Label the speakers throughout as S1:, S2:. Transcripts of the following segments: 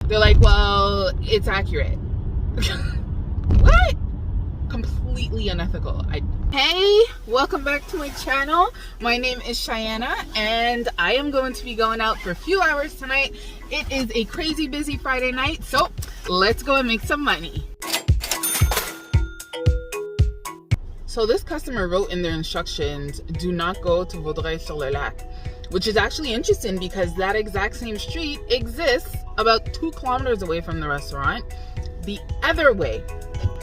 S1: They're like, well, it's accurate. What? Completely unethical. Hey, welcome back to my channel. My name is Cheyenne, and I am going to be going out for a few hours tonight. It is a crazy busy Friday night, so let's go and make some money. So this customer wrote in their instructions, do not go to Vaudreuil-sur-le-Lac, which is actually interesting because that exact same street exists about 2 kilometers away from the restaurant the other way.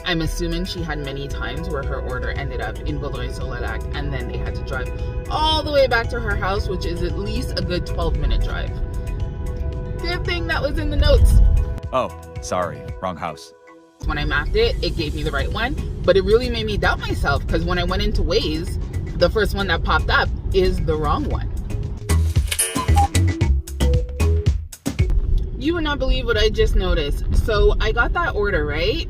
S1: I'm assuming she had many times where her order ended up in Vaudreuil-sur-le-Lac and then they had to drive all the way back to her house, which is at least a good 12-minute drive. Good thing that was in the notes.
S2: Oh, sorry, wrong house.
S1: When I mapped it, it gave me the right one, but it really made me doubt myself because when I went into Waze, the first one that popped up is the wrong one. You would not believe what I just noticed. So I got that order, right?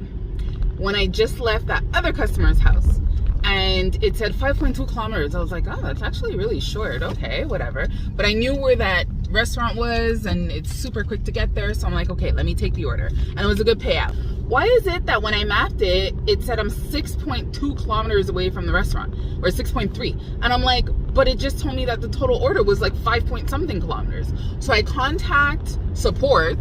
S1: When I just left that other customer's house and it said 5.2 kilometers. I was like, oh, that's actually really short. Okay, whatever. But I knew where that restaurant was and it's super quick to get there. So I'm like, okay, let me take the order. And it was a good payout. Why is it that when I mapped it, it said I'm 6.2 kilometers away from the restaurant, or 6.3? And I'm like, but it just told me that the total order was like 5 point something kilometers. So I contact support.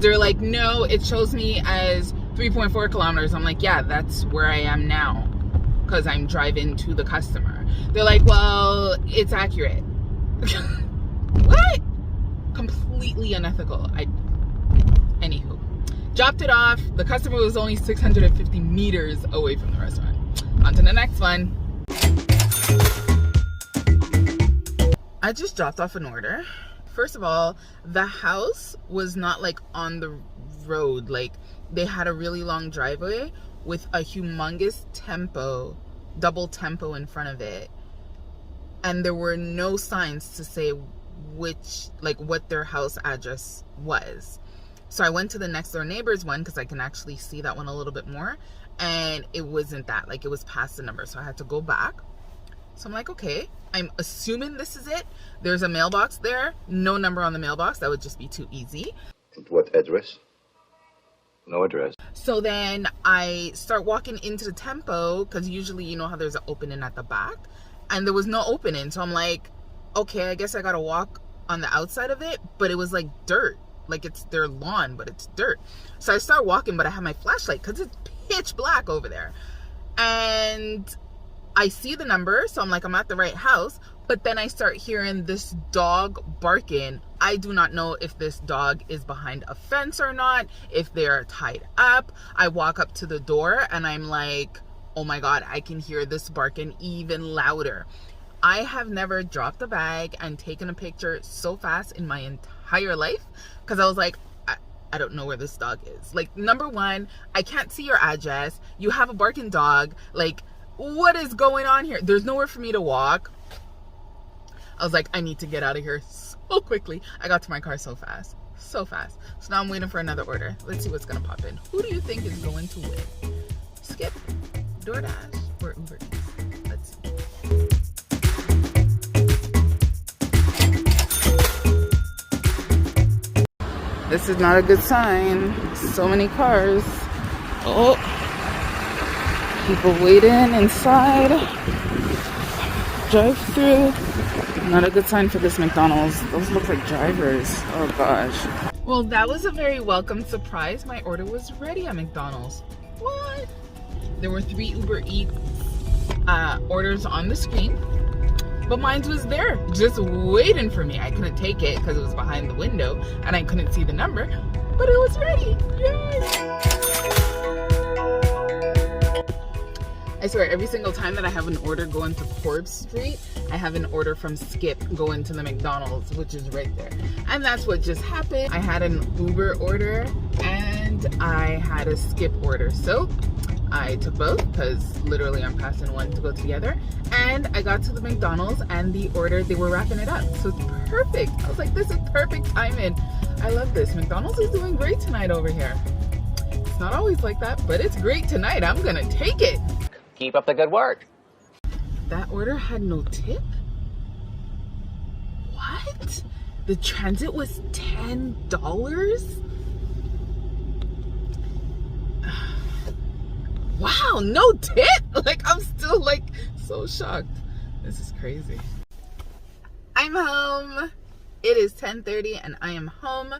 S1: They're like, no, it shows me as 3.4 kilometers. I'm like, yeah, that's where I am now because I'm driving to the customer. They're like, well, it's accurate. What? Completely unethical. Anywho. Dropped it off. The customer was only 650 meters away from the restaurant. On to the next one. I just dropped off an order. First of all, the house was not like on the road. Like they had a really long driveway with a humongous double tempo in front of it. And there were no signs to say what their house address was. So I went to the next door neighbor's one because I can actually see that one a little bit more. And it wasn't that. Like it was past the number. So I had to go back. So I'm like, okay, I'm assuming this is it. There's a mailbox there. No number on the mailbox. That would just be too easy.
S3: What address? No address.
S1: So then I start walking into the tempo because usually you know how there's an opening at the back. And there was no opening. So I'm like, okay, I guess I got to walk on the outside of it. But it was like dirt. Like it's their lawn, but it's dirt. So I start walking, but I have my flashlight because it's pitch black over there. And I see the number, so I'm like, I'm at the right house. But then I start hearing this dog barking. I do not know if this dog is behind a fence or not, if they're tied up. I walk up to the door and I'm like, oh my God, I can hear this barking even louder. I have never dropped a bag and taken a picture so fast in my entire life because I was like, I don't know where this dog is. Like, number one, I can't see your address. You have a barking dog. Like, what is going on here? There's nowhere for me to walk. I was like, I need to get out of here so quickly. I got to my car so fast. So fast. So now I'm waiting for another order. Let's see what's going to pop in. Who do you think is going to win? Skip, DoorDash, or Uber Eats? Let's see. This is not a good sign. So many cars. Oh, people waiting inside. Drive through. Not a good sign for this McDonald's. Those look like drivers. Oh gosh. Well, that was a very welcome surprise. My order was ready at McDonald's. What? There were 3 Uber Eats orders on the screen. But mine was there, just waiting for me. I couldn't take it because it was behind the window and I couldn't see the number, but it was ready. Yay! I swear, every single time that I have an order going to Forbes Street, I have an order from Skip going to the McDonald's, which is right there. And that's what just happened. I had an Uber order and I had a Skip order. So I took both because literally I'm passing one to go to the other. And I got to the McDonald's and the order, they were wrapping it up. So it's perfect. I was like, this is perfect timing. I love this. McDonald's is doing great tonight over here. It's not always like that, but it's great tonight. I'm gonna take it.
S4: Keep up the good work.
S1: That order had no tip? What? The transit was $10? wow, no tip. Like, I'm still like so shocked. This is crazy. I'm home. It is 10:30 and I am home,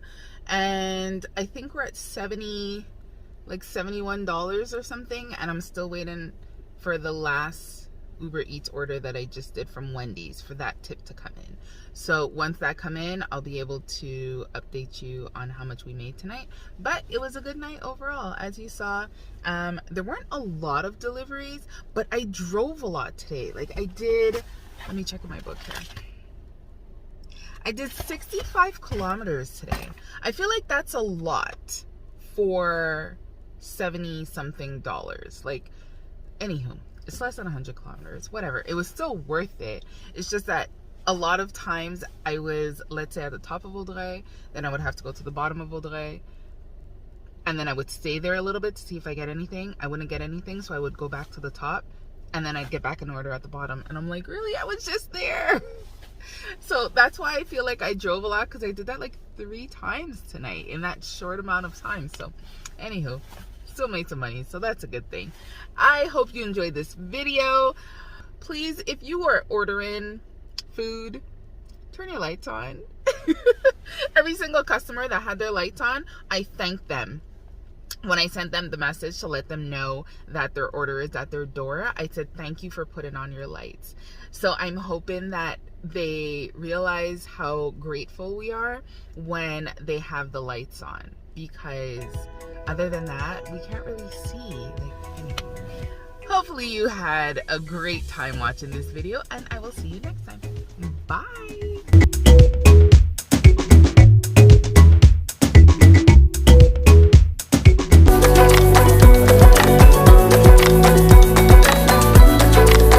S1: and I think we're at $71 or something, and I'm still waiting for the last Uber Eats order that I just did from Wendy's for that tip to come in. So once that come in, I'll be able to update you on how much we made tonight. But it was a good night overall. As you saw, there weren't a lot of deliveries, but I drove a lot today. Like I did, let me check in my book here. I did 65 kilometers today. I feel like that's a lot for 70 something dollars. Like, anywho, it's less than 100 kilometers, whatever. It was still worth it. It's just that a lot of times I was, let's say, at the top of Vaudreuil, then I would have to go to the bottom of Vaudreuil, and then I would stay there a little bit to see if I get anything. I wouldn't get anything, so I would go back to the top, and then I'd get back an order at the bottom, and I'm like, really? I was just there. So that's why I feel like I drove a lot, because I did that like 3 times tonight in that short amount of time. So anywho, still made some money, so that's a good thing. I hope you enjoyed this video. Please, if you are ordering food, turn your lights on. Every single customer that had their lights on, I thanked them. When I sent them the message to let them know that their order is at their door, I said, thank you for putting on your lights. So I'm hoping that they realize how grateful we are when they have the lights on, because other than that, we can't really see. Like, anyway. Hopefully you had a great time watching this video, and I will see you next time. Bye.